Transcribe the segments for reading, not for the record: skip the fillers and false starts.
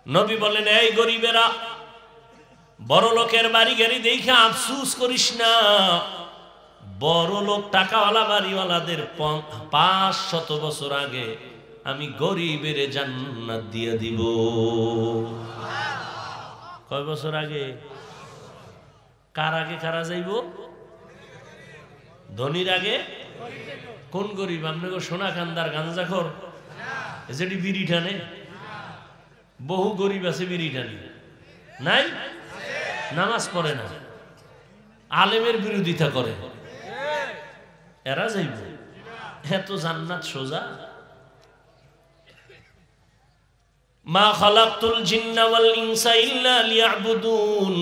নবী বলেন, এই গরিবেরা, বড় লোকের বাড়ি গাড়ি দেখে আফসুস করিস না। বড় লোক টাকাওয়ালা বাড়িওয়ালাদের 500 বছর আগে আমি গরিবের জান্নাত দিয়ে দিব। কয় বছর আগে? কার আগে কারা যাইব? ধনীর আগে। কোন গরিব? আপনাকে সোনা কান্দার গাঞ্জাখোর যেটি বিড়ি টানে? বহু গরিব আছে বিড়ি টানি নাই, নামাজ পড়ে না, আলেমের বিরোধিতা করে, এরা যাইব। এত জান্নাত সোজা? মা খালাকতুল জিন্না ওয়াল ইনসা ইল্লা লিয়াবুদুন।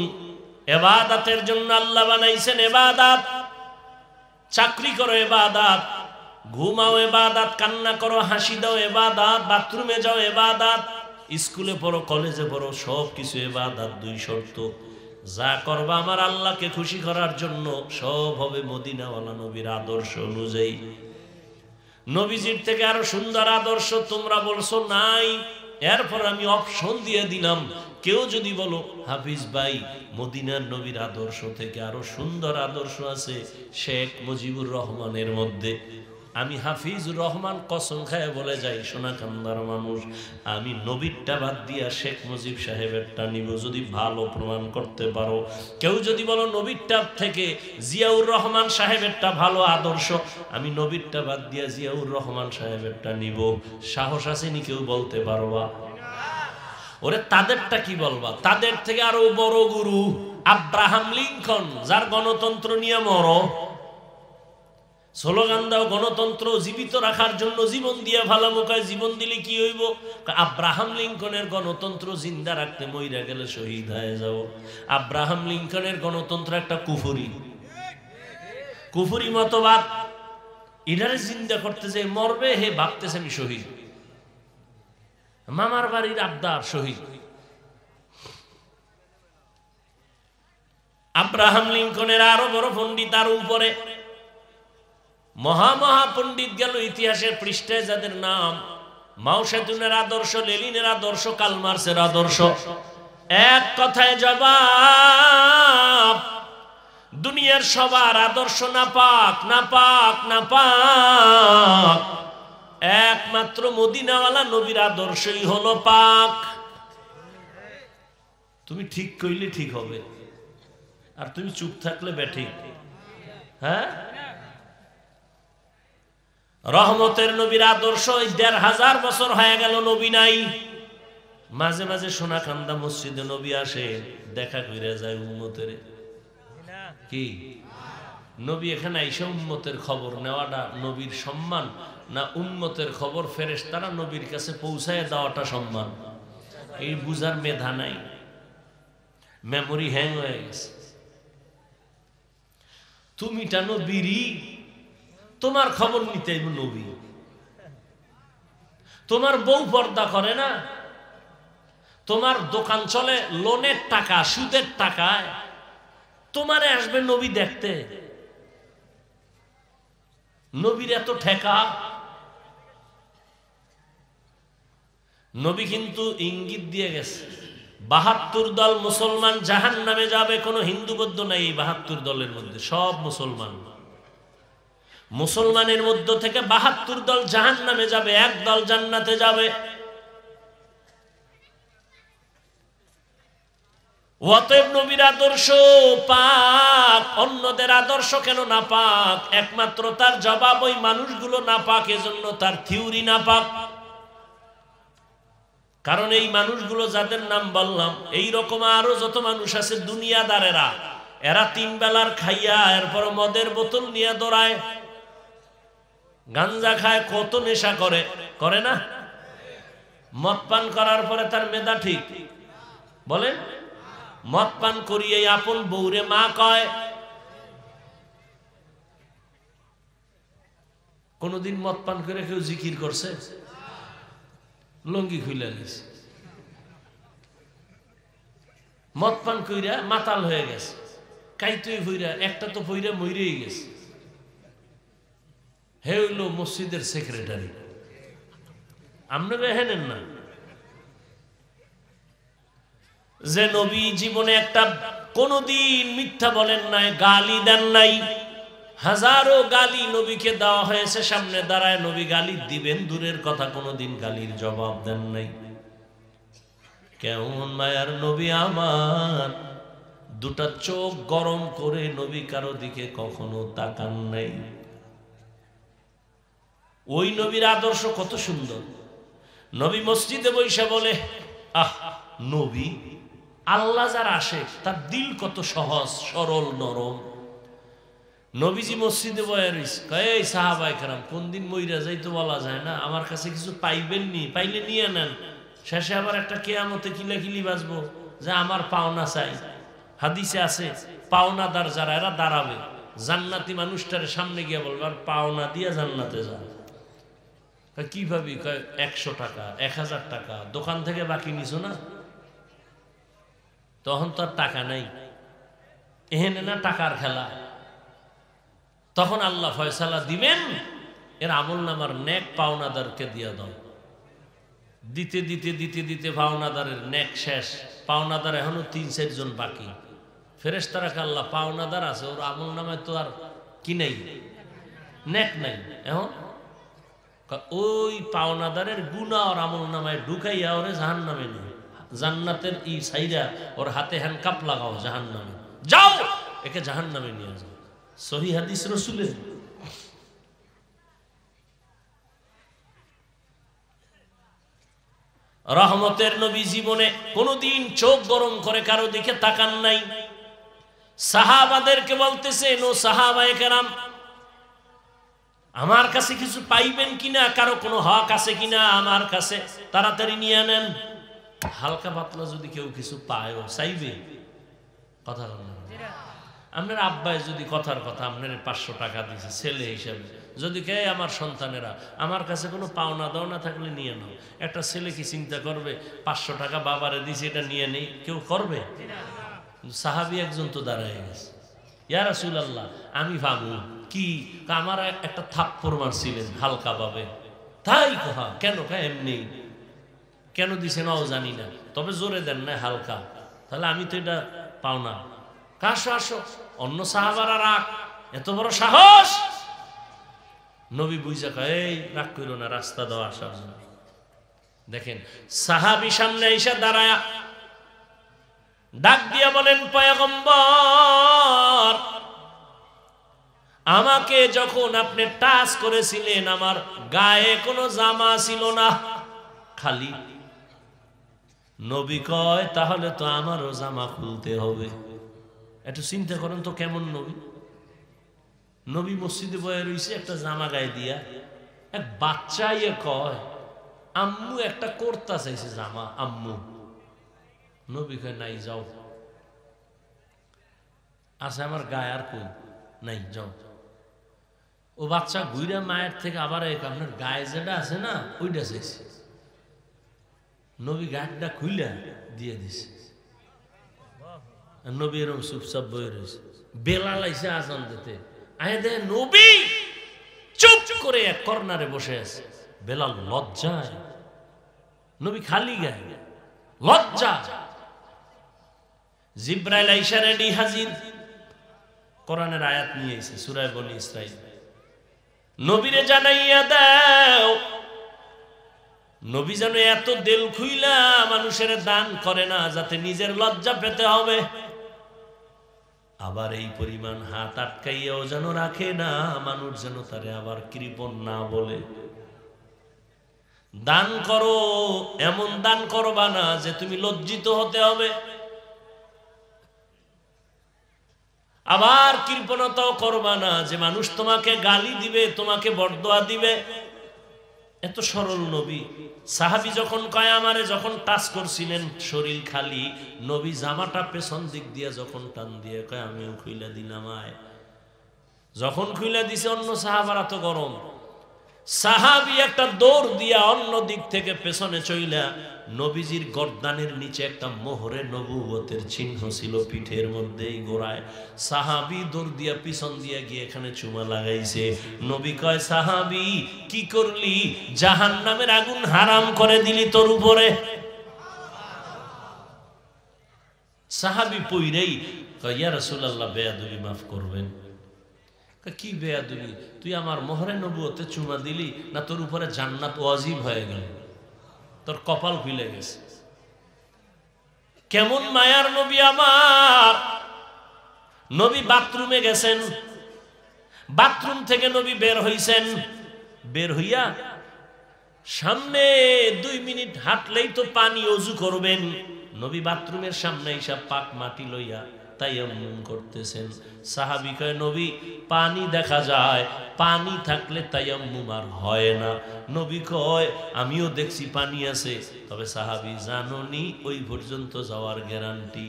ইবাদতের জন্য আল্লাহ বানাইছেন ইবাদত। চাকরি করো ইবাদত, ঘুমাও ইবাদত, কান্না করো, হাসি দাও ইবাদত, বাথরুমে যাও ইবাদত, স্কুলে পড়ো, কলেজে পড়ো, সব কিছু ইবাদত। 2 শর্ত, যা করবা আমার আল্লাহকে খুশি করার জন্য সব হবে মদিনাওয়ালা নবীর আদর্শ অনুযায়ী। নবীজির থেকে আরো সুন্দর আদর্শ তোমরা বলছো নাই, এরপর আমি অপশন দিয়ে দিলাম, কেউ যদি বলো হাফিজ ভাই মদিনার নবীর আদর্শ থেকে আরো সুন্দর আদর্শ আছে শেখ মুজিবুর রহমানের মধ্যে, আমি হাফিজুর রহমান কসম খায় বলে যাই, সোনাকান্দার মানুষ, আমি নবীরটা বাদ দিয়া শেখ মুজিব সাহেবেরটা নিব যদি ভালো প্রমাণ করতে পারো। কেউ যদি বলো নবীরটা থেকে জিয়াউর রহমান সাহেবেরটা ভালো আদর্শ, আমি নবীরটা বাদ দিয়া জিয়াউর রহমান সাহেবেরটা নিব। সাহস আসেনি কেউ বলতে পারবা? ওরে তাদেরটা কি বলবা? তাদের থেকে আরো বড় গুরু আব্রাহাম লিঙ্কন, যার গণতন্ত্র নিয়ে মরো, স্লোগান দাও গণতন্ত্র জীবিত রাখার জন্য জীবন দিয়ে ভালো মুখায়, জীবন দিলে কি হইব? আব্রাহাম লিঙ্কনের গণতন্ত্র জিন্দা রাখতে মইরা গেলে শহীদ হয়ে যাব। আব্রাহাম লিঙ্কনের গণতন্ত্র একটা কুফুরি মতবাদ, এটারে জিন্দা করতে যে মরবে হে ভাবতেছে আমি শহীদ, মামার বাড়ির আবদার শহীদ। আব্রাহাম লিঙ্কনের আরো বড় পণ্ডিত, তার উপরে মহা পণ্ডিত গেল ইতিহাসের পৃষ্ঠায়, যাদের নাম মাও সেতুনের আদর্শ, লেনিনের আদর্শ, কার্ল মার্ক্সের আদর্শ। এক কথায় জবাব, দুনিয়ার সবার আদর্শ নাপাক, নাপাক, নাপাক, একমাত্র মদিনাওয়ালা নবীর আদর্শই হলো পাক। তুমি ঠিক কইলে ঠিক হবে, আর তুমি চুপ থাকলে বেঠিক। হ্যাঁ, রহমতের নবীর আদর্শ ১৫০০ বছর হয়ে গেল নবী নাই। মাঝে মাঝে সোনাকান্দা মসজিদে নবী আসে, দেখা কইরা যায় উম্মতের। কি নবী এখানে আইসা উম্মতের খবর নেওয়াটা নবীর সম্মান, না উম্মতের খবর ফেরেশতারা নবীর কাছে পৌঁছায় দেওয়াটা সম্মান? এই বুঝার মেধা নাই, মেমোরি হ্যাং হয়ে গেছে। তুমি টানো বিড়ি, তোমার খবর নিতে নবী। তোমার বউ পর্দা করে না, তোমার দোকান চলে লোনের টাকা, সুদের টাকায়, তোমারে আসবে নবী দেখতে। নবীর এত ঠেকা। নবী কিন্তু ইঙ্গিত দিয়ে গেছে, ৭২ দল মুসলমান জাহান্নামে যাবে, কোনো হিন্দু বৌদ্ধ নাই এই ৭২ দলের মধ্যে, সব মুসলমান। মুসলমানের মধ্য থেকে ৭২ দল জাহান্নামে যাবে, 1 দল জান্নাতে যাবে। অতএব নবীর আদর্শ পাক, অন্যদের আদর্শ কেন না পাক? একমাত্র তার জবাব ওই মানুষগুলো না পাক, এজন্য তার থিওরি না পাক। কারণ এই মানুষগুলো যাদের নাম বললাম, এই রকম আরো যত মানুষ আছে দুনিয়াদারেরা, এরা 3 বেলার খাইয়া এরপর মদের বোতল নিয়ে দৌড়ায়, গাঞ্জা খায়, কত নেশা করে, করে না? মদ পান করার পরে তার মেধা ঠিক বলেন? মদ পান করিয়ে আপন বউরে মা কয়। কোনদিন মদ পান করে কেউ জিকির করছে? লঙ্গি খুইলা গেছে, মদ পান কইরা মাতাল হয়ে গেছে, কাইতুই ভইরা, একটা তো ভইরা মইরেই গেছে। হে হইল মসজিদের সেক্রেটারি, আপনারা হেনেন না? যে নবী জীবনে একটা কোনদিন মিথ্যা বলেন নাই, গালি দেন নাই। হাজারো গালি নবীকে দেওয়া হয়েছে, সামনে দাঁড়ায় নবী গালি দিবেন দূরের কথা, কোনদিন গালির জবাব দেন নাই। কেমন মায়ার নবী আমার, দুটা চোখ গরম করে নবী কারো দিকে কখনো তাকান নাই। ওই নবীর আদর্শ কত সুন্দর। নবী মসজিদে বৈশা বলে, আহ নবী, আল্লাহ যার আসে তার দিল কত সহজ সরল নরম। নবীজি মসজিদে বয়ে রইছে, এই সাহাবায়ে কেরাম কোন দিন মইরা যাই তো বলা যায় না, আমার কাছে কিছু পাইবেন নি, পাইলে নিয়ে নেন। শেষে আবার একটা কিয়ামতে কিলাকিলি বাজবো যে আমার পাওনা চাই। হাদিসে আছে পাওনাদার যারা এরা দাঁড়াবে, জান্নাতি মানুষটার সামনে গিয়ে বলবে আর পাওনা দিয়ে জান্নাতে যা। কি ভাবি? 100 টাকা 1000 টাকা দোকান থেকে বাকি নিছো না, তখন তো আর টাকা নাই, এহেনে না টাকার খেলা। তখন আল্লাহ ফয়সালা দিবেন, এর আমল নামার নেক পাওনাদারকে দিয়ে দাও। দিতে দিতে দিতে দিতে পাওনাদারের নেক শেষ, পাওনাদার এখনো 3-4 জন বাকি। ফেরেশতারা আল্লাহ পাওনাদার আছে, ওর আমল নামায় তো আর কি নাই, নেক নাই। এখন ওই পাওনাদারের গুনাহ ওর আমল নামায় ঢুকাইয়া ওরে জাহান্নামে নিয়ে, জান্নাতের ই সাইরা ওর হাতে হ্যান্ডকাপ লাগাও জাহান্নামে, যাও একে জাহান্নামে নিয়ে যাও। সহিহ হাদিস রাসূলের। রহমতের নবী জীবনে কোনদিন চোখ গরম করে কারো দিকে তাকান নাই। সাহাবাদেরকে বলতেছেন, ও সাহাবায়ে কেরাম, আমার কাছে কিছু পাইবেন কিনা, কারো কোনো হক আছে কিনা আমার কাছে, তাড়াতাড়ি নিয়ে নেন। হালকা পাতলা যদি কেউ কিছু পায় ও চাইবে, কথা বলেন। আপনার আব্বাই যদি কথার কথা আপনার 500 টাকা দিয়েছে ছেলে হিসাবে, যদি কে আমার সন্তানেরা আমার কাছে কোনো পাওনা দাওনা থাকলে নিয়ে নাও, একটা ছেলে কি চিন্তা করবে 500 টাকা বাবারে দিয়েছে এটা নিয়ে নেই? কেউ করবে? সাহাবী একজন তো দাঁড়ায় গেছে, ইয়া রাসূলুল্লাহ আমি ভাবু কি, আমার একটা থাপ্পড় মারছিলেন হালকা ভাবে, তাই কথা কেন? এমনি কেন দিছে নাও জানি না, তবে জোরে দেন না হালকা, তাহলে আমি তো এটা পাওনা। আসো আসো, অন্য সাহাবারা রাগ, এত বড় সাহস। নবী বুঝা কয়, এই রাগ করো না, রাস্তা দাও আসার জন্য। দেখেন সাহাবী সামনে এসে দাঁড়ায়া ডাক দিয়া বলেন, পয়গম্বর আমাকে যখন আপনি টাচ করেছিলেন আমার গায়ে কোনো জামা ছিল না, খালি। নবী কয়, তাহলে তো আমারও জামা খুলতে হবে। একটু চিন্তা করেন তো কেমন নবী। নবী মসজিদে বয়ে রইছে একটা জামা গায়ে দিয়া, এক বাচ্চা ইয়ে কয়, আম্মু একটা কুর্তা চাইছে জামা, আম্মু। নবী কয়, নাই যাও, আছে আমার গায়ে আর কই নাই, যাও। ও বাচ্চা ঘুরে মায়ের থেকে আবার আপনার গায়ে যেটা আছে না ওইটা চাইছে। নবী গায়েরটা খুইলা দিয়ে দিছে। নবী এরকম চুপচাপ বয়ে রয়েছে। বেলাল আইসে আজান দিতে, আয় দে নবী চুপ করে এক কর্নারে বসে আছে। বেলাল লজ্জায়, নবী খালি গায়ে, লজ্জা। জিব্রাইল আইসা রেডি হাজির, কোরআনের আয়াত নিয়ে এসে সূরা বনী ইসরাঈল, নবীরে জানাইয়া দাও। নবী যেন এত দিল খুইলা মানুষের দান করে না, যাতে নিজের লজ্জা পেতে হবে। আবার এই পরিমাণ হাত আটকাইয়াও যেন রাখে না, মানুষ যেন তারে আবার কৃপণ না বলে। দান করো, এমন দান করবা না যে তুমি লজ্জিত হতে হবে। আবার কৃপণতাও করবা না যে মানুষ তোমাকে গালি দিবে, তোমাকে বরদোয়া দিবে। এত সরল নবী। সাহাবী যখন কয় আমারে যখন টাচ করছিলেন শরীর খালি, নবী জামাটা পেছন দিক দিয়ে যখন টান দিয়ে কয় আমিও খুইলা দিলাম। আয় যখন খুইলা দিছে অন্য সাহাবারা তো গরম। সাহাবী একটা দৌড় দিয়া অন্য দিক থেকে পেছনে চইলা, নবীজির গর্দানের নিচে একটা মোহরে নবুয়তের চিহ্ন ছিল পিঠের মধ্যে, এই গোড়ায়। সাহাবী দৌড় দিয়া পিছন দিয়া গিয়ে এখানে চুমা লাগাইছে। নবী কয়, সাহাবী কি করলি? জাহান্নামের আগুন হারাম করে দিলি তোর উপরে। সাহাবী পইরেই কয় ইয়া রাসূলুল্লাহ বেয়াদবি মাফ করবেন। কি বেয়াদবি? তুই আমার মোহরে নবুয়তে চুমা দিলি না তোর উপরে জান্নাত ওয়াজিব হয়ে গেল? তোর কপাল খুলে গেছে। কেমন মায়ার নবী আমার! নবী বাথরুমে গেছেন, বাথরুম থেকে নবী বের হইছেন, বের হইয়া সামনে 2 মিনিট হাঁটলেই তো পানি ওযু করবেন। নবী বাথরুমের সামনে এসে পাক মাটি লইয়া তায়াম্মুম করতেছেন। সাহাবী কয় নবী পানি দেখা যায়, পানি থাকলে তায়াম্মুম আর হয় না। নবী কয় আমিও দেখছি পানি আছে, তবে সাহাবী জানোনি ওই পর্যন্ত যাওয়ার গ্যারান্টি।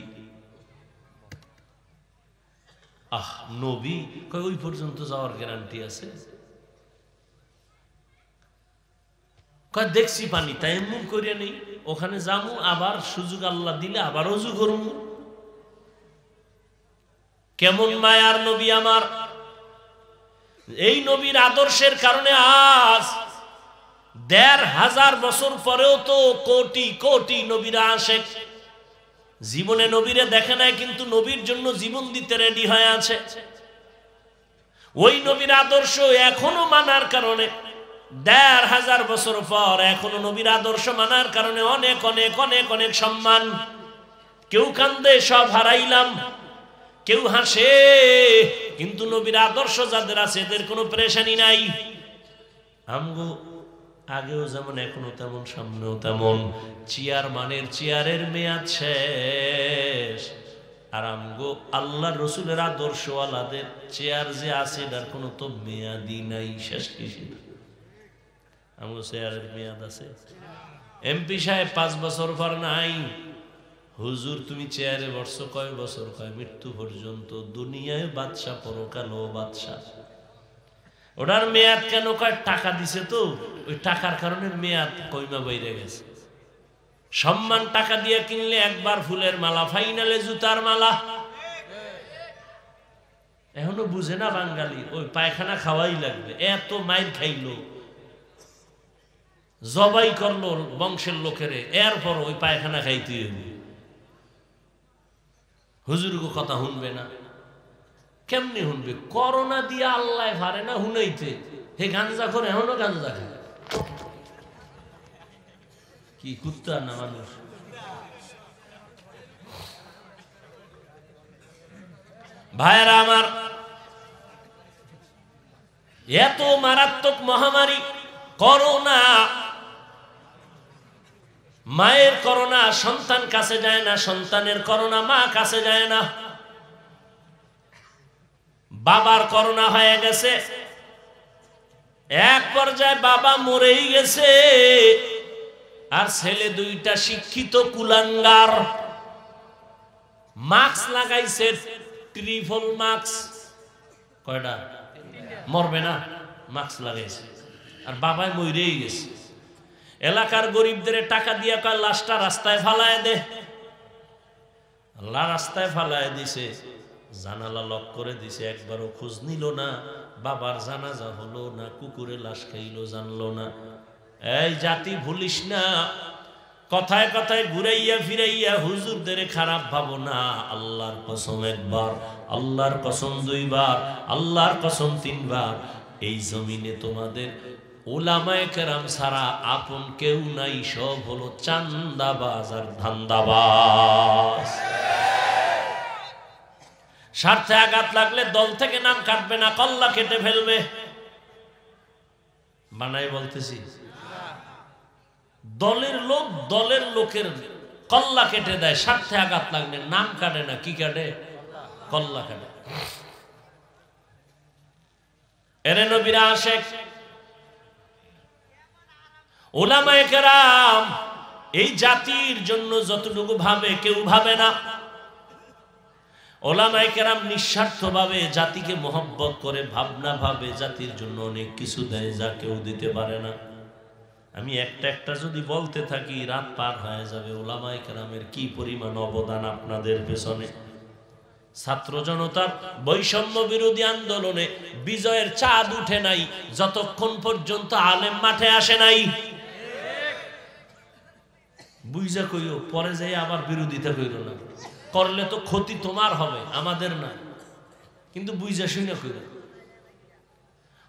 নবী কয় ওই পর্যন্ত যাওয়ার গ্যারান্টি আছে? কয় দেখছি পানি, তায়াম্মুম করিয়া নেই, ওখানে যামু, আবার সুযোগ আল্লাহ দিলে আবার ওযু করমু। কেমন মায়ার নবী আমার! এই নবীর আদর্শের কারণে আজ ১৫০০ বছর পরেও তো কোটি কোটি নবীরা আশেক। জীবনে নবীরে দেখে নাই, কিন্তু নবীর জন্য জীবন দিতে রেডি হয়ে আছে। ওই নবীর আদর্শ এখনো মানার কারণে ১৫০০ বছর পর এখনো নবীর আদর্শ মানার কারণে অনেক অনেক অনেক অনেক সম্মান। কেউ কান্দে সব হারাইলাম, কেউ হাসে, কিন্তু নবীর আদর্শ যাদের আছে এদের কোনো পেরেশানি নাই। আমগো আগেও যেমন এখনো তেমন, সামনেও তেমন। চেয়ারম্যানের চেয়ারের মেয়াদ শেষ, আর আমগো আল্লাহর রসুলের আদর্শওয়ালাদের চেয়ার যে আছে তার কোনো তো মেয়াদি নাই, শেষ কিছু। আমগো চেয়ারের মেয়াদ আছে। এমপি সাহেব 5 বছর পর নাই। হুজুর তুমি চেয়ারে বসছো কয় বছর? কয় মৃত্যু পর্যন্ত। দুনিয়ায় বাদশা, পরকালেও বাদশা। ওটার মেয়াদ কেন? কয় টাকা দিছে তো, ওই টাকার কারণে মেয়াদ কইমা বাইরে গেছে। সম্মান টাকা দিয়ে কিনলে একবার ফুলের মালা, ফাইনালে জুতার মালা। এখনো বুঝে না বাঙালি, ওই পায়খানা খাওয়াই লাগবে। এত মাইর খাইলো, জবাই করলো বংশের লোকেরে, এরপর ওই পায়খানা খাইতে হইবে। হুজুরগো কথা শুনবে না, কেমনি শুনবে? করোনা দিয়ে আল্লাহ পারে না শুনাইতে। হে গাঞ্জা করে, এখনো গাঞ্জা খায়। কি কুত্তা না মানুষ! ভাইরা আমার, এত মারাত্মক মহামারী করোনা, মায়ের করোনা সন্তান কাছে যায় না, সন্তানের করোনা মা কাছে যায় না। বাবার করোনা হয়ে গেছে, এক পর্যায়ে বাবা মরেই গেছে, আর ছেলে 2টা শিক্ষিত কুলাঙ্গার। মাস্ক লাগাইছে, ট্রিপল মাস্ক। কয়টা? মরবে না, মাস্ক লাগাইছে, আর বাবাই মরেই গেছে। এলাকার গরিবদের টাকা দিয়া কয় লাশটা রাস্তায় ফালায় দে। আল্লাহ রাস্তায় ফালায় দিছে, জানালা লক করে দিছে, একবারও খোঁজ নিল না। বাবার জানাজা হলো না, কুকুরে লাশ খাইলো, জানলো না। এই জাতি ভুলিস না, কথায় কথায় ঘুরাইয়া ফিরাইয়া হুজুরদের খারাপ ভাবো না। আল্লাহর কসম একবার, আল্লাহর কসম 2 বার, আল্লাহর কসম 3 বার। এই জমিনে তোমাদের উলামায়ে কেরাম ছাড়া আপন কেউ নাই, সব হলো চান্দাবাজ আর ধান্দাবাজ। স্বার্থে আঘাত লাগলে দল থেকে নাম কাটবে না, কল্লা কেটে ফেলবে। বানাই বলতেছি, দলের লোক দলের লোকের কল্লা কেটে দেয়, স্বার্থে আঘাত লাগলে নাম কাটে না। কি কাটে? কল্লা কাটে। এরে নবীরা আশেক, উলামায়ে কেরাম এই জাতির জন্য যতটুকু ভাবে কেউ ভাবে না। উলামায়ে কেরাম নিঃস্বার্থভাবে জাতিকে মহব্বত করে, ভাবনা ভাবে, জাতির জন্য অনেক কিছু দেয় যা কেউ দিতে পারে না। আমি একটা যদি বলতে থাকি রাত পার হয়ে যাবে। উলামায়ে কেরামের কি পরিমাণ অবদান আপনাদের পেছনে। ছাত্র জনতার বৈষম্য বিরোধী আন্দোলনে বিজয়ের চাঁদ উঠে নাই যতক্ষণ পর্যন্ত আলেম মাঠে আসে নাই। বুঝা কইও, পরে যাই আবার বিরোধিতা কইল না। করলে তো ক্ষতি তোমার হবে, আমাদের না। কিন্তু বুঝা শুনে কইরা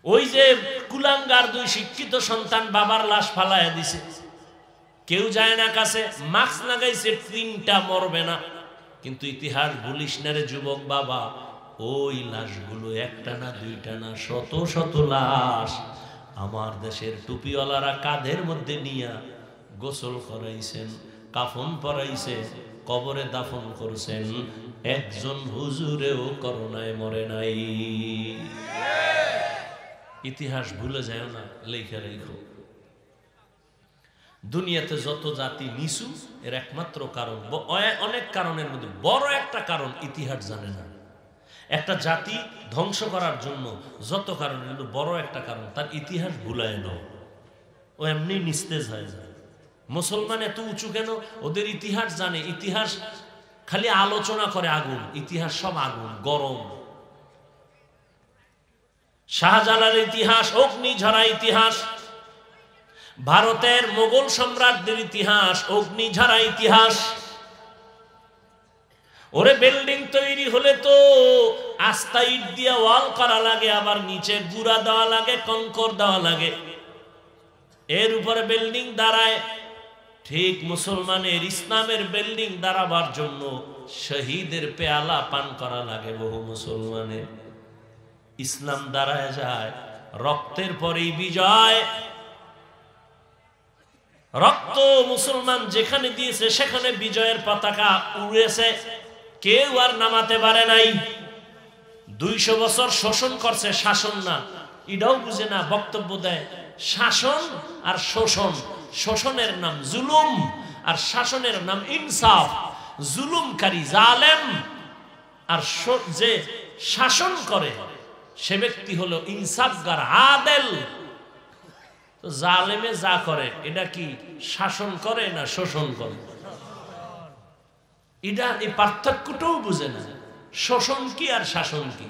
ওই যে কুলাঙ্গার 2 শিক্ষিত সন্তান বাবার লাশ ফালায়া দিছে, কেউ যায় না কাছে, মাস্ক লাগাইছে 3টা মরবে না। কিন্তু ইতিহাস ভুলিস না রে যুবক বাবা, ওই লাশগুলো 1টা না 2টা না, শত শত লাশ আমার দেশের টুপিওয়ালারা কাঁধের মধ্যে নিয়া গোসল করাইছেন, কাফন পরাইছে, কবরে দাফন করছেন। একজন হুজুরেও করোনায় মরে নাই। ইতিহাস ভুলে যায় না, লেখা রেখো। দুনিয়াতে যত জাতি নিচু, এর একমাত্র কারণ, অনেক কারণের মধ্যে বড় একটা কারণ ইতিহাস জানে না। একটা জাতি ধ্বংস করার জন্য যত কারণ, কিন্তু বড় একটা কারণ তার ইতিহাস ভুলায় নাও, ও এমনি নিস্তেজ হয়ে যায়। মুসলমান এত উঁচু কেন? ওদের ইতিহাস জানে। ইতিহাস খালি আলোচনা করে আগুন, ইতিহাস সব আগুন, গরম। শাহজালাল ইতিহাস অগ্নিঝরা ইতিহাস, ভারতের মোগল সম্রাটদের ইতিহাস অগ্নিঝরা ইতিহাস। ওরে বিল্ডিং তৈরি হলে তো আস্তা ইট দিয়ে ওয়াল করা লাগে, আবার নিচে গুড়া দেওয়া লাগে, কংকর দেওয়া লাগে, এর উপরে বিল্ডিং দাঁড়ায়। ঠিক মুসলমানের ইসলামের বিল্ডিং দাঁড়াবার জন্য শহীদের পেয়ালা পান করা লাগে বহু মুসলমানের। ইসলাম দাঁড়ায় যায় রক্তের পরেই বিজয়। রক্ত মুসলমান যেখানে দিয়েছে সেখানে বিজয়ের পতাকা উড়েছে, কেউ আর নামাতে পারে নাই। 200 বছর শোষণ করছে, শাসন না, এটাও বুঝে না, বক্তব্য দেয় শাসন আর শোষণ। শোষণের নাম জুলুম আর শাসনের নাম ইনসাফ। জুলুমকারী জালেম, আর যে শাসন করে সে ব্যক্তি হলো ইনসাফগার, আদেল। তো জালেমে যা করে এটা কি শাসন করে না শোষণ করে? এটা এই পার্থক্যটাও বুঝে না, শোষণ কি আর শাসন কি।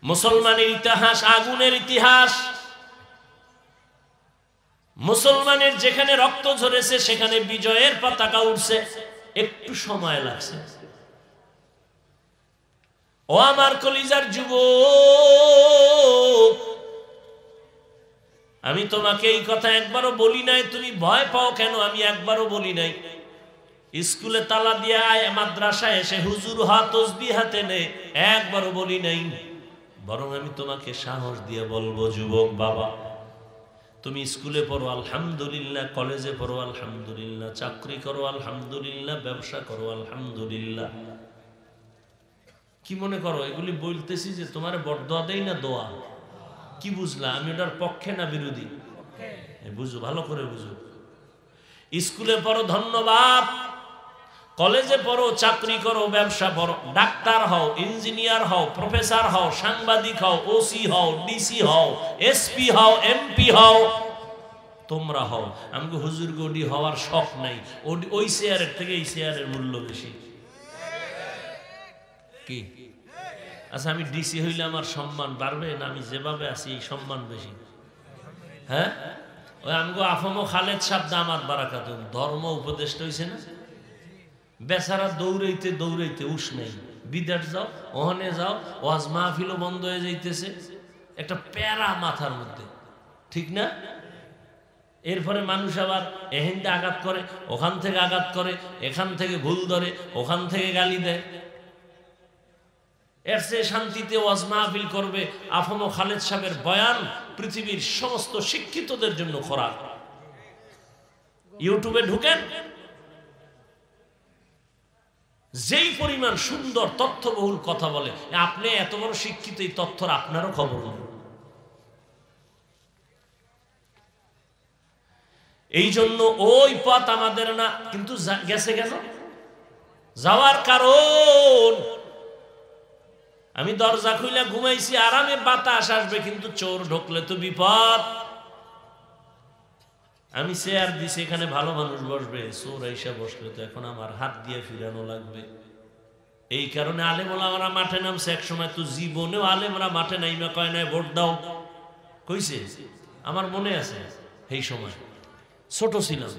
মুসলমানের ইতিহাস আগুনের ইতিহাস। মুসলমানের যেখানে রক্ত ঝরেছে সেখানে বিজয়ের পতাকা উঠছে, একটু সময় লাগছে। ও আমার কলিজার যুবক, আমি তোমাকে এই কথা একবারও বলি নাই, তুমি ভয় পাও কেন? আমি একবারও বলি নাই। স্কুলে তালা দিয়ে আয়, মাদ্রাসায় এসে হুজুর হা তসবিহ হাতে নে, একবারও বলি নাই। বরং আমি তোমাকে সাহস দিয়ে বলবো, যুবক বাবা, তুমি স্কুলে পড়ো আলহামদুলিল্লাহ, কলেজে পড়ো আলহামদুলিল্লাহ, চাকরি করো আলহামদুলিল্লাহ, ব্যবসা করো আলহামদুলিল্লাহ। কি মনে করো এগুলি বলতেছি যে তোমার বরদোয়া দেই না দোয়া? কি বুঝলা? আমি ওটার পক্ষে না বিরোধী? বুঝো, ভালো করে বুঝো। স্কুলে পড়ো ধন্যবাদ, কলেজে পড়ো, চাকরি করো, ব্যবসা করো, ডাক্তার হও, ইঞ্জিনিয়ার হও, প্রফেসর হও, সাংবাদিক হও, ওসি হও, ডিসি হও, এসপি হও, এমপি হও, তোমরা হও। আমাকে হুজুর গডি হওয়ার শখ নাই, ওই চেয়ারের থেকে এই চেয়ারের মূল্য বেশি। কি আচ্ছা, আমি ডিসি হইলে আমার সম্মান বাড়বে না আমি যেভাবে আছি এই সম্মান বেশি? হ্যাঁ, ওই আমগো আফমো খালেদ সাহেব দামাত বারাকাতুহু ধর্ম উপদেষ্টা হইছে না, বেচারা দৌড়াইতে দৌড়াইতে উস নেই। বিদেশ যাও, ওখানে যাও, ওয়াজ মাহফিলও বন্ধ হয়ে যাইতেছে, একটা প্যারা মাথার মধ্যে, ঠিক না? এরপরে মানুষ আবার এহেনটা আঘাত করে, ওখান থেকে আঘাত করে, এখান থেকে ভুল ধরে, ওখান থেকে গালি দেয়। এর চেয়ে শান্তিতে ওয়াজ মাহফিল করবে। আফম খালেদ সাহেবের বয়ান পৃথিবীর সমস্ত শিক্ষিতদের জন্য খোরাক। ইউটিউবে ঢুকেন, যেই পরিমাণ সুন্দর তথ্যবহুল কথা বলে, আপনি এত বড় শিক্ষিত, এই তথ্যর আপনারও খবর নেই। এই জন্য ওই পথ আমাদের না, কিন্তু গেছে কেন? যাওয়ার কারণ, আমি দরজা খুলে ঘুমাইছি, আরামে বাতাস আসবে, কিন্তু চোর ঢুকলে তো বিপদ। আমি চেয়ার দিছি, এখানে ভালো মানুষ বসবে, চোর আইসা বসলে তো এখন আমার হাত দিয়ে ফিরানো লাগবে। এই কারণে আলেম ওলামারা মাঠে নামছে। এক সময় তো জীবনেও আলেমরা মাঠে নাইমা কয় নাই ভোট দাও, কইছে? আমার মনে আছে, এই সময় ছোট ছিলাম,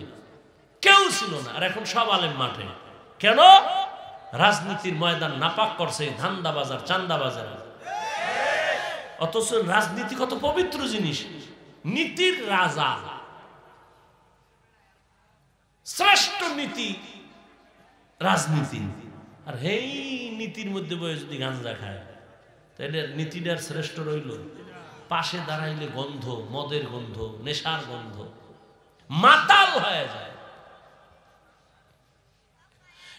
কেউ ছিল না, আর এখন সব আলেম মাঠে। কেন? রাজনীতির ময়দান নাপাক করছে ধান্দা বাজার, চান্দা বাজার। অথচ রাজনীতি কত পবিত্র জিনিস, নীতির রাজা, শ্রেষ্ঠ নীতি রাজনীতি। আর এই নীতির মধ্যে বয়ে যদি গাঁজা খায় তাহলে নীতিটার শ্রেষ্ঠ রইল? পাশে দাঁড়াইলে গন্ধ, মদের গন্ধ, নেশার গন্ধ, মাতাল হয়ে যায়।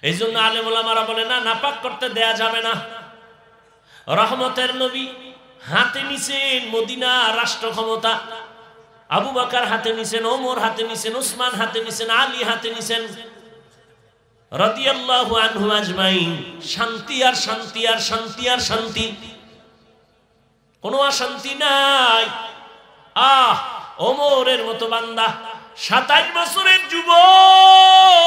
এই জন্য আলেম ওলামারা বলে না, নাপাক করতে দেয়া যাবে না। রহমতের নবী হাতে নিছেন মদিনা রাষ্ট্র ক্ষমতা, আবু বকর হাতে নিছেন, ওমর হাতে নিছেন, উসমান হাতে নিছেন, আলী হাতে নিছেন রাদিয়াল্লাহু আনহু আজমাইন। শান্তি আর শান্তি আর শান্তি আর শান্তি, কোনো অশান্তি নাই। ওমরের মতো বান্দা, 27 বছরের যুবক,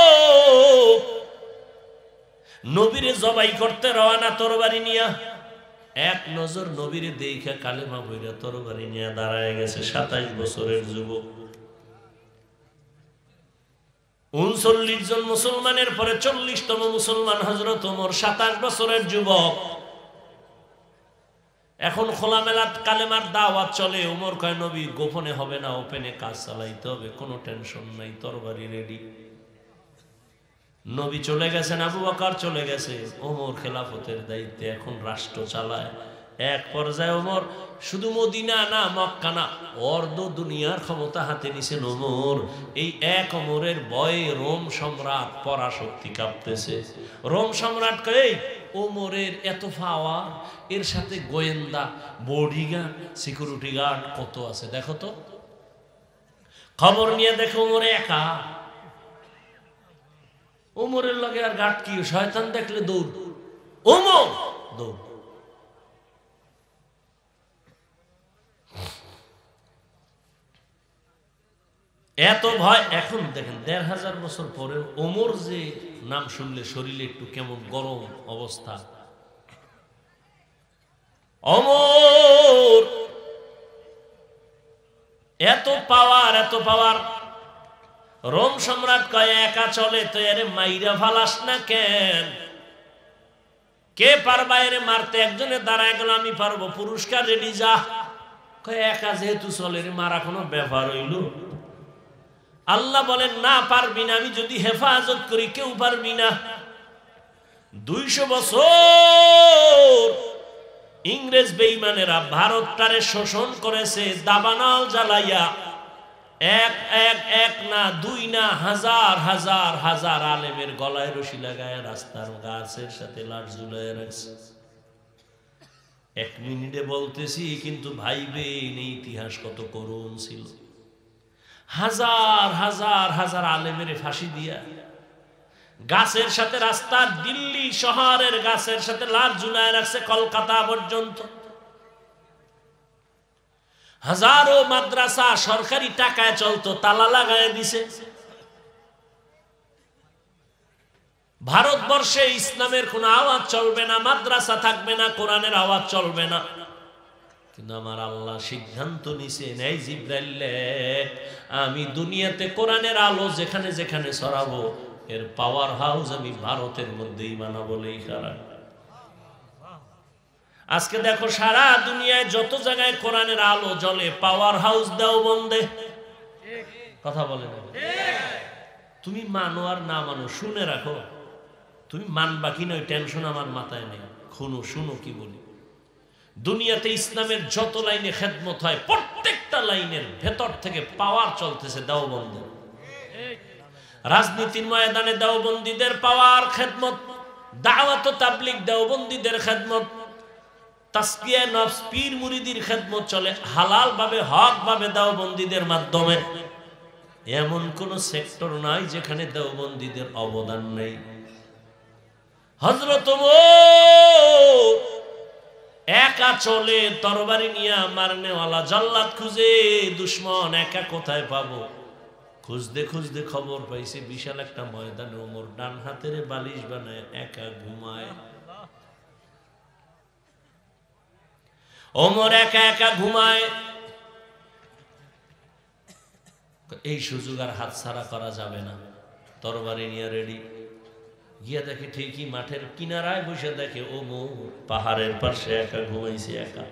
নবীরে জবাই করতে রওনা তরবারি নিয়া। এক নজর নবীরে দেখা কালেমা বইরা তরবারি নিয়ে দাঁড়ায় গেছে 27 বছরের যুবক। 39 জন মুসলমানের পরে 40তম মুসলমান হযরত ওমর, 27 বছরের যুবক। এখন খোলামেলা কালেমার দাওয়াত চলে। ওমর কয় নবী গোপনে হবে না, ওপেনে কাজ চালাইতে হবে, কোনো টেনশন নাই, তরবারি রেডি। নবী চলে গেছেন, আবু বকর চলে গেছে, ওমর খেলাফতের দায়িত্বে এখন রাষ্ট্র চালায়। এক পর্যায়ে ওমর শুধু মদিনা না, মক্কা না, অর্ধ দুনিয়ার ক্ষমতা হাতে নিছেন ওমর। এই এক ওমরের ভয়ে রোম সম্রাট পরাশক্তি কাঁপতেছে। রোম সম্রাট কয় ওমরের এত পাওয়ার, এর সাথে গোয়েন্দা, বডিগার্ড, সিকিউরিটি গার্ড কত আছে দেখো তো। খবর নিয়ে দেখো ওমরে একা। ওমরের লগে আর গার্ড কি, শয়তান দেখলে দৌড়, ওমর দৌড়। এত ভয়। এখন দেখেন 1500 বছর পরে ওমর যে নাম শুনলে শরীরে একটু কেমন গরম অবস্থা। ওমর এত পাওয়ার, এত পাওয়ার। রোম সম্রাট কয় একা চলে তো এরে মাইরা ফালাস না কেন? কে পারবা এরে মারতে? একজনে দাঁড়ায় গেল, আমি পারবো, পুরস্কার রেডি, যা। কয় একা যেহেতু চলে, এর মারা কোনো ব্যাপার হইল? আল্লাহ বলেন না, পারবি না। আমি যদি হেফাজত করি কেউ পারবি না। 200 বছর ইংরেজ বেঈমানেরা ভারতটারে শোষণ করেছে, দাবানল জ্বালাইয়া। এক না, 2 না, হাজার হাজার হাজার আলেমের গলায় রশি লাগায় রাস্তার গাছের সাথে লাট ঝুলায় রাখছে। 1 মিনিটে বলতেছি, কিন্তু ভাইবেন এই ইতিহাস কত করুণ ছিল। হাজার হাজার হাজার আলেমের ফাঁসি দিয়া গাছের সাথে রাস্তা, দিল্লি শহরের গাছের সাথে লাট ঝুলায় রাখছে কলকাতা পর্যন্ত। হাজারো মাদ্রাসা সরকারি টাকায় চলতো, তালা লাগায় দিছে। ভারতবর্ষে ইসলামের কোন আওয়াজ চলবে না, মাদ্রাসা থাকবে না, কোরআনের আওয়াজ চলবে না। কিন্তু আমার আল্লাহ সিদ্ধান্ত নিছেন, এই জিবরাইল, আমি দুনিয়াতে কোরআনের আলো যেখানে যেখানে ছড়াবো, এর পাওয়ার হাউস আমি ভারতের মধ্যেই বানাবো। লেখারা আজকে দেখো সারা দুনিয়ায় যত জায়গায় কোরআনের আলো জ্বলে, পাওয়ার হাউস দেওবন্দে। কথা বলে না? তুমি মানো আর না মানো, শুনে রাখো। তুমি মানবা কি নয় টেনশন আমার মাথায় নেই। শুনো কি বলি। দুনিয়াতে ইসলামের যত লাইনে খেদমত হয়, প্রত্যেকটা লাইনের ভেতর থেকে পাওয়ার চলতেছে দেওবন্দে। রাজনীতির ময়দানে দেওবন্দীদের পাওয়ার, খেদমত। দাওয়াত ও তাবলীগ দেওবন্দীদের খেদমত। তাসকিয়া নফস, পীর মুরিদির খেদমত চলে হালাল ভাবে, হক ভাবে দেওবন্দীদের মাধ্যমে। এমন কোন সেক্টর নাই যেখানে দেওবন্দীদের অবদান নেই। হযরত ওমর একা চলে, তরবারি নিয়ে মারনেওয়ালা জাল্লাদ খুঁজে, দুশ্মন একা কোথায় পাবো? খুঁজতে খুঁজতে খবর পাইছে বিশাল একটা ময়দানে ওমর ডান হাতের বালিশ বানায় একা ঘুমায়। ওমর একা একা ঘুমায়। এই সুযোগ আর হাতছাড়া করা যাবে না। তরবারি নিয়ে রেডি। গিয়া দেখে ঠিকই মাঠের কিনারায় বসে দেখে ওমর পাহাড়ের পাশে একা ঘুমাইছে একা।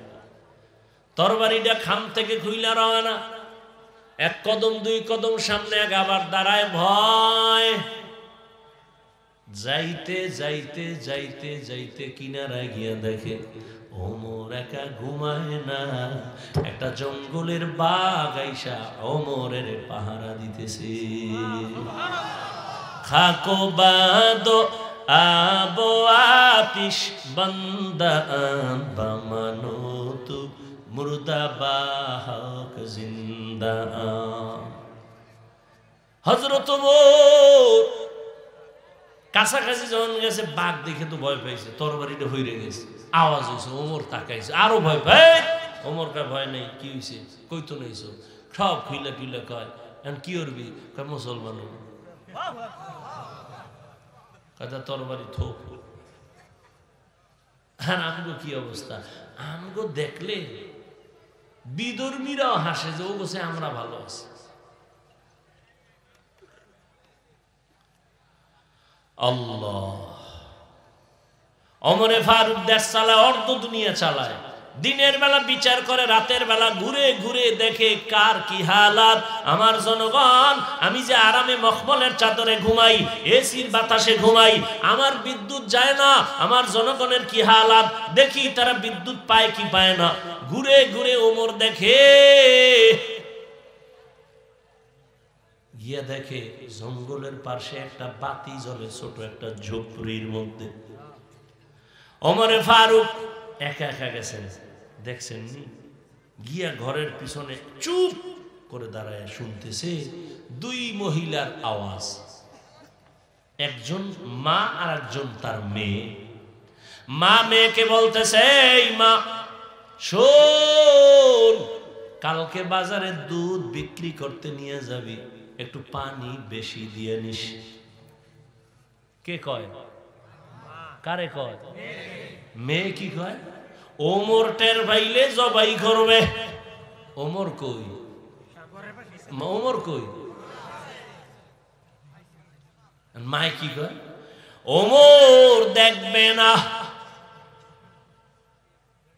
তরবারিটা খাম থেকে খুইলা রওনা, এক কদম দুই কদম সামনে আবার দাঁড়ায় ভয়। যাইতে যাইতে যাইতে যাইতে কিনারায় গিয়া দেখে ওমর একা ঘুমায় না, একটা জঙ্গলের বাঘ আইসা ওমরের পাহারা দিতেছে। খাকো বাদো আবো আতিশ বান্দা বামানো তু মুর্দা বাহক জিন্দা। হযরত ওমর কাছাকাছি যখন গেছে বাঘ দেখে তো ভয় পাইছে, তরবারিটা হইরে গেছে, আওয়াজ হয়েছে, ওমর তাকাইছে, আরো ভয় পাই। ওমর কা ভয় নেই, কি হয়েছে কই তো নেই, সব খুইলা টুইলা কয় এখন কি করবি, কয় মুসলমান কথা তরবারি থোক। আর আমগো কি অবস্থা, আমগো দেখলে বিধর্মীরাও হাসে যে ও বসে আমরা ভালো আছি। আল্লাহ ওমরে ফারুক দেশ চালায়, অর্ধ দুনিয়া চালায়, দিনের বেলা বিচার করে, রাতের বেলা ঘুরে ঘুরে দেখে কার কি হালাত। আমার জনগণ, আমি যে আরামে মখমলের চাদরে ঘুমাই, এসির বাতাসে ঘুমাই, আমার বিদ্যুৎ যায় না, আমার জনগণের কি হালাত দেখি, তারা বিদ্যুৎ পায় কি পায় না। ঘুরে ঘুরে ওমর দেখে, গিয়া দেখে জঙ্গলের পাশে একটা বাতি জ্বলে, ছোট একটা ঝুপড়ির মধ্যে। ওমরে ফারুক একা একা গেছেন, দেখছেন নি, গিয়া ঘরের পিছনে চুপ করে দাঁড়ায় শুনতেছে দুই মহিলার আওয়াজ, একজন মা আর একজন তার মেয়ে। মা মেয়েকে বলতেছে, এই মা শোন, কালকে বাজারে দুধ বিক্রি করতে নিয়ে যাবি, একটু পানি বেশি দিয়ে নিস। কে কয়? কারে কয়? মেয়ে কি কয়? ওমর টের পাইলে জবাই করবে। ওমর কই? ওমর কই? মায় কি কয়? ওমর দেখবে না।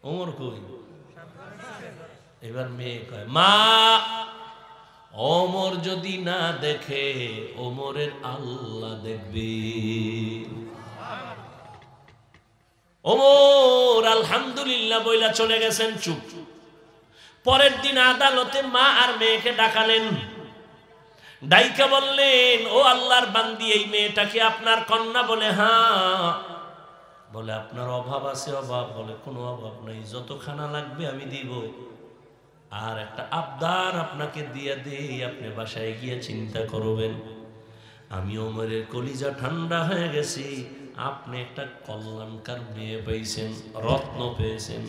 ওমর কই? এবার মেয়ে কয়, মা ওমর যদি না দেখে, ওমরের আল্লাহ দেখবে। ওমর আলহামদুলিল্লাহ বইলা চলে গেছেন চুপ। পরের দিন আদালতে মা আর মেয়েকে ডাকালেন, ডাইকা বললেন, ও আল্লাহর বান্দি, এই মেয়েটাকে আপনার কন্যা? বলে হ্যাঁ। বলে আপনার অভাব আছে? অভাব? বলে কোনো অভাব নাই, যত খানা লাগবে আমি দিব, আর একটা আবদার আপনাকে দিয়ে দেই, আপনি বাসায় গিয়ে চিন্তা করবেন। আমি ওমরের কলিজা ঠান্ডা হয়ে গেছি, আপনি একটা কল্যাণকার মেয়ে পেয়েছেন, রত্ন পেয়েছেন,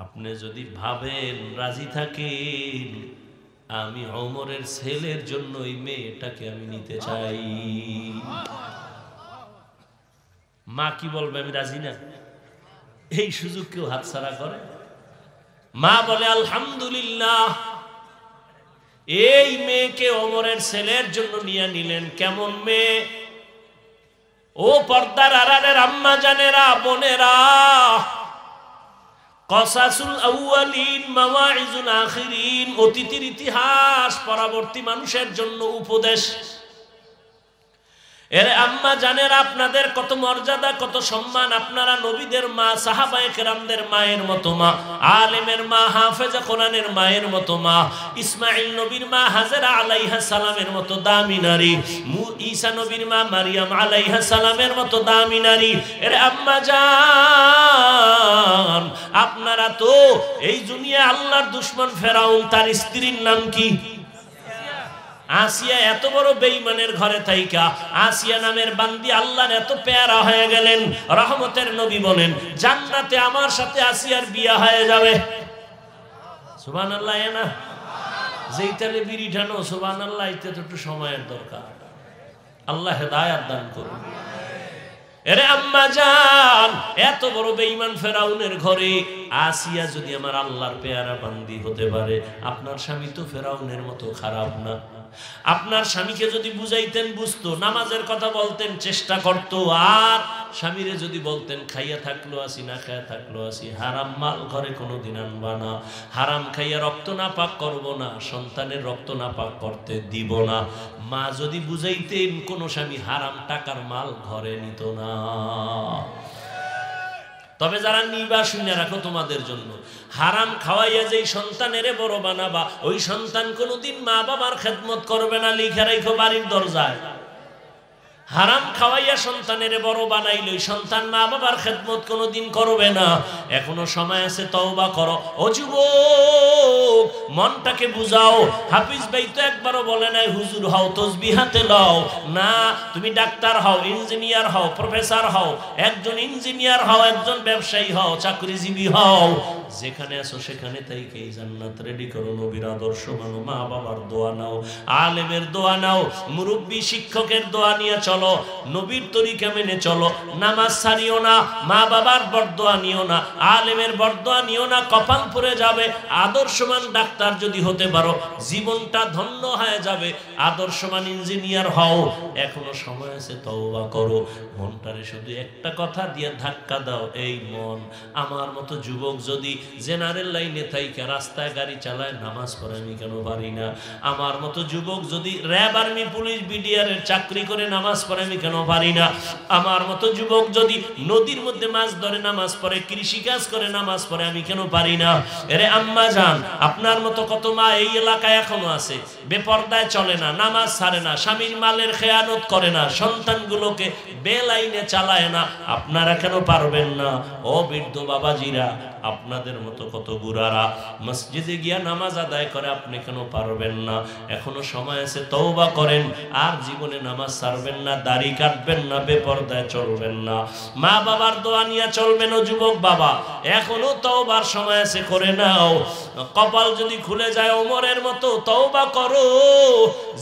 আপনি যদি ভাবেন রাজি থাকেন, আমি ওমরের ছেলের জন্য এই মেয়েটাকে আমি নিতে চাই। মা কি বলবে? আমি রাজি না। এই সুযোগ কেউ হাতছাড়া করে? মা বলে আলহামদুলিল্লাহ, এই মেয়েকে ওমরের ছেলের জন্য নিয়ে নিলেন। কেমন মেয়ে? ও পর্দার আড়ালের আম্মা জানেরা, বোনেরা, কসাসুল আউয়ালিন মাওয়াইজুল আখিরিন, অতীতের ইতিহাস পরবর্তী মানুষের জন্য উপদেশ। এর আম্মা জানেরা, আপনাদের কত মর্যাদা, কত সম্মান। আপনারা নবীদের মা, সাহাবায়ে কেরামদের মায়ের মতো মা, আলেমের মা, হাফেজা কোরআনের মায়ের মতো মা, ইসমাইল নবীর মা হাজেরা আলাইহা সালামের মতো দামি নারী, ঈসা নবীর মা মারিয়াম আলাইহা সালামের মতো দামি নারী। এর আম্মা জান, আপনারা তো এই দুনিয়া আল্লাহর দুশমন ফেরাউন, তার স্ত্রীর নাম কি? আসিয়া। এত বড় বেঈমানের ঘরে থাইকা আসিয়া নামের বান্দি আল্লাহর এত পেয়ারা হয়ে গেলেন। রহমতের নবী বলেন, জান্নাতে আমার সাথে আসিয়ার বিয়া হয়ে যাবে। সুবহানাল্লাহ। না যেইটালে বিড়ি ঠানো সুবহানাল্লাহ, এতে তো একটু সময়ের দরকার। আল্লাহ হেদায়েত দান করুন। এরে আম্মা জান, এত বড় বেঈমান ফেরাউনের ঘরে আসিয়া যদি আমার আল্লাহর পেয়ারা বান্দি হতে পারে, আপনার স্বামী তো ফেরাউনের মতো খারাপ না। আপনার স্বামীকে যদি বুঝাইতেন বুঝতো, নামাজের কথা বলতেন চেষ্টা করতো, আর স্বামীরে যদি বলতেন খাইয়া থাকলো আসি না খাইয়া থাকলো আসি, হারাম মাল ঘরে কোনোদিন আনবা না, হারাম খাইয়া রক্ত না পাক করবো না, সন্তানের রক্ত না পাক করতে দিব না, মা যদি বুঝাইতেন কোন স্বামী হারাম টাকার মাল ঘরে নিত না। তবে যারা নিবা শুনে রাখো তোমাদের জন্য, হারাম খাওয়াইয়া যেই সন্তানেরে বড় বানাবা, ওই সন্তান কোনোদিন মা বাবার খেদমত করবে না, লিখে রাখো বাড়ির দরজায়। হারাম খাওয়াইয়া সন্তানের বড় বানাইল, সন্তান মা বাবার খেদমত কোনোদিন করবে না। এখনো সময় আছে, তওবা করো। ও যুবক, মনটাকে বুঝাও। হাফিজ ভাই তো একবারও বলে নাই হুজুর হও, তসবিহ হাতে লও না, তুমি ডাক্তার হও, ইঞ্জিনিয়ার হও, প্রফেসর হও, একজন ইঞ্জিনিয়ার হও, একজন ব্যবসায়ী হও, চাকরিজীবী হও, যেখানে আছো সেখানে থেকে জান্নাত রেডি করো। নবীর আদর্শ মানো, মা বাবার দোয়া নাও, আলেমের দোয়া নাও, মুরব্বী শিক্ষকের দোয়া নিয়ে চলো, নবীর তরিকা মেনে চলো, নামাজ ছাড়িও না, মা বাবার বরদোয়া নিও না, আলেমের বরদোয়া নিও না, কপাল পড়ে যাবে। আদর্শমান ডাক্তার যদি হতে পারো, জীবনটা ধন্য হয়ে যাবে। আদর্শমান ইঞ্জিনিয়ার হও, এখনো সময় আছে, তওবা করো। মনটারে শুধু একটা কথা দিয়ে ধাক্কা দাও, এই মন, আমার মতো যুবক যদি জেনারেল লাইনে থাইকা রাস্তায় গাড়ি চালায়, নামাজ পড়ে আমি কেন পারি না? আমার মতো যুবক যদি র্যাব, আর্মি, পুলিশ, বিডিআর এর চাকরি করে নামাজ পড়ে আমি কেন পারি না? আমার মতো যুবক যদি নদীর মধ্যে মাছ ধরে নামাজ পড়ে, কৃষি কাজ করে নামাজ পড়ে আমি কেন পারি না? এরে আম্মা জান, আপনার মতো কত মা এই এলাকায় এখনো আছে, বেপরদায় চলে না, নামাজ ছাড়ে না, স্বামীর মালের খেয়ানত করে না, সন্তানগুলোকে বেলাইনে চালায় না, আপনারা কেন পারবেন না? ও বৃদ্ধ বাবাজিরা, আপনাদের মতো কত বুড়ারা মসজিদে গিয়া নামাজ আদায় করে, আপনি কেন পারবেন না? এখনো সময় আছে, তওবা করেন, আর জীবনে নামাজ ছাড়বেন না, দাড়ি কাটবেন না, বেপরদায় চলবেন না, মা বাবার দোয়া নিয়ে চলবেন। ও যুবক বাবা, এখনো তওবার সময় আছে, করে নাও। কপাল যদি খুলে যায় ওমরের মতো, তওবা করো।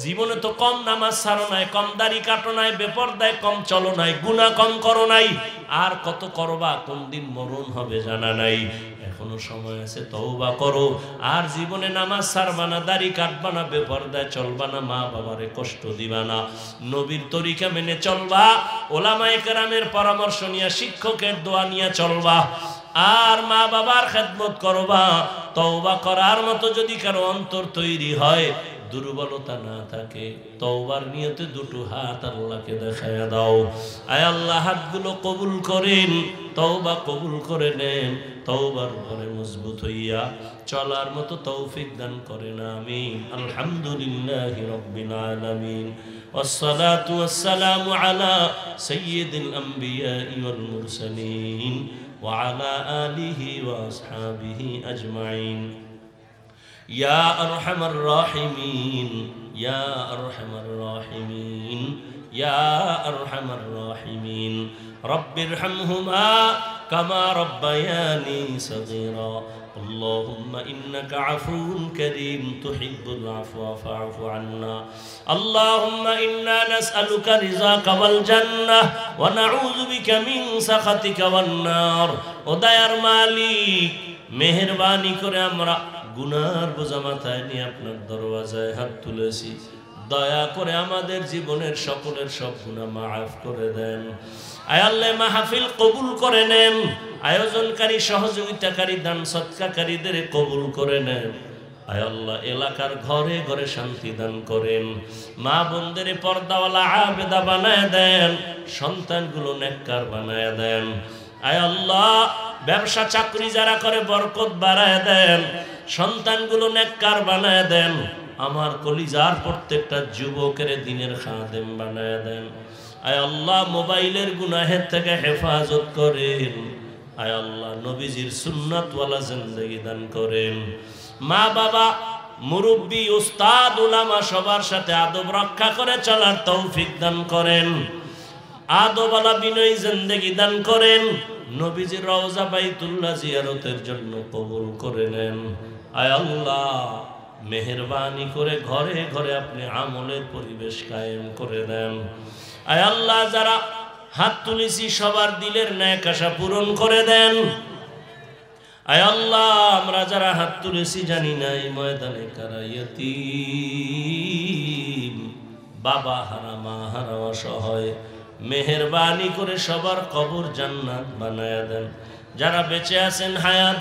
জীবনে তো কম নামাজ ছাড়ো নাই, কম দাড়ি কাটো নাই, বেপরদায় কম চলো নাই, গুনাহ কম করো নাই, আর কত করবা, কোন দিন মরণ হবে জানা নাই। এখনো সময় আছে, তওবা করো, আর জীবনে নামাজ ছাড়বা না, দাড়ি কাটবা না, বেপরদায় চলবা না, মা বাবারে কষ্ট দিবা না, নবীর তরিকা মেনে চলবা, ওলামায়ে কেরামের পরামর্শ নিয়ে, শিক্ষকের দোয়া নিয়ে চলবা, আর মা বাবার খেদমত করবা। তওবা করার মতো যদি কারো অন্তর তৈরি হয়, দুর্বলতা না থাকে, তওবার নিয়তে দুটো হাত আল্লাহকে দেখায়া দাও। আয় আল্লাহ, হাতগুলো কবুল করেন, তওবা কবুল করে নেন, তওবার উপরে মজবুত হইয়া চলার মতো তৌফিক দান করেন, আমিন। আলহামদুলিল্লাহি রাব্বিল আলামিন, ওয়াসসালাতু ওয়াসসালামু আলা সাইয়্যিদিল আমবিয়াই ওয়াল মুরসালিন ওয়া আলা আলিহি ওয়া আসহাবিহি আজমাইন। ইয়া আরহামার রাহিমিন, ইয়া আরহামার রাহিমিন, ইয়া আরহামার রাহিমিন। রব্বিরহামহুমা কামা রব্বায়ানি সগীরা। اللهم إنك عفو كريم تحب العفو فاعف عنا. اللهم إنا نسألك رضاك والجنة ونعوذ بك من سخطك والنار. وديار মালিক, মেহেরবানি করে আমরা গুনার বোঝা মাথায় নিয়ে আপনার দরওয়াজায় হাত তুলেছি, দয়া করে আমাদের জীবনের সকলের সব গুনাহ মাফ করে দেন। আয় আল্লাহ, মাহফিল কবুল করে নেন, আয়োজনকারী, সহযোগিতাকারী, দান সৎকারীদের কবুল করে নেন। আয় আল্লাহ, এলাকার ঘরে ঘরে শান্তি দান করেন, মা বোনদের পর্দাওয়ালা আবেদা বানায় দেন, সন্তানগুলো নেককার বানায় দেন। আয় আল্লাহ, ব্যবসা চাকরি যারা করে বরকত বাড়ায় দেন, সন্তানগুলো নেককার বানায় দেন। আমার কলিজার প্রত্যেকটা যুবকের দিনের খাদেম বানায় দেন। আয় আল্লাহ, মোবাইলের গুনাহের থেকে হেফাজত করেন। আয় আল্লাহ, নবীজির সুন্নাতওয়ালা জিন্দেগি দান করেন। মা বাবা, মুরব্বী, উস্তাদ, উলামা সবার সাথে আদব রক্ষা করে চলার তৌফিক দান করেন। আদবওয়ালা বিনয়ী জিন্দেগি দান করেন। নবীজির রওজা বাইতুল্লাহ জিয়ারতের জন্য কবুল করে নেন। আয় আল্লাহ, মেহেরবানি করে ঘরে ঘরে আপনি আমলের পরিবেশ কায়েম করে দেন। আয় আল্লাহ, যারা হাত তুলেছি সবার দিলের ন্যাক আশা পূরণ করে দেন। আয় আল্লাহ, আমরা যারা হাত তুলেছি জানি না এই ময়দানে কারা ইয়াতীম, বাবা হারা মা হারা অসহায়, মেহেরবানি করে সবার কবর জান্নাত বানায়া দেন। যারা বেঁচে আছেন হায়াত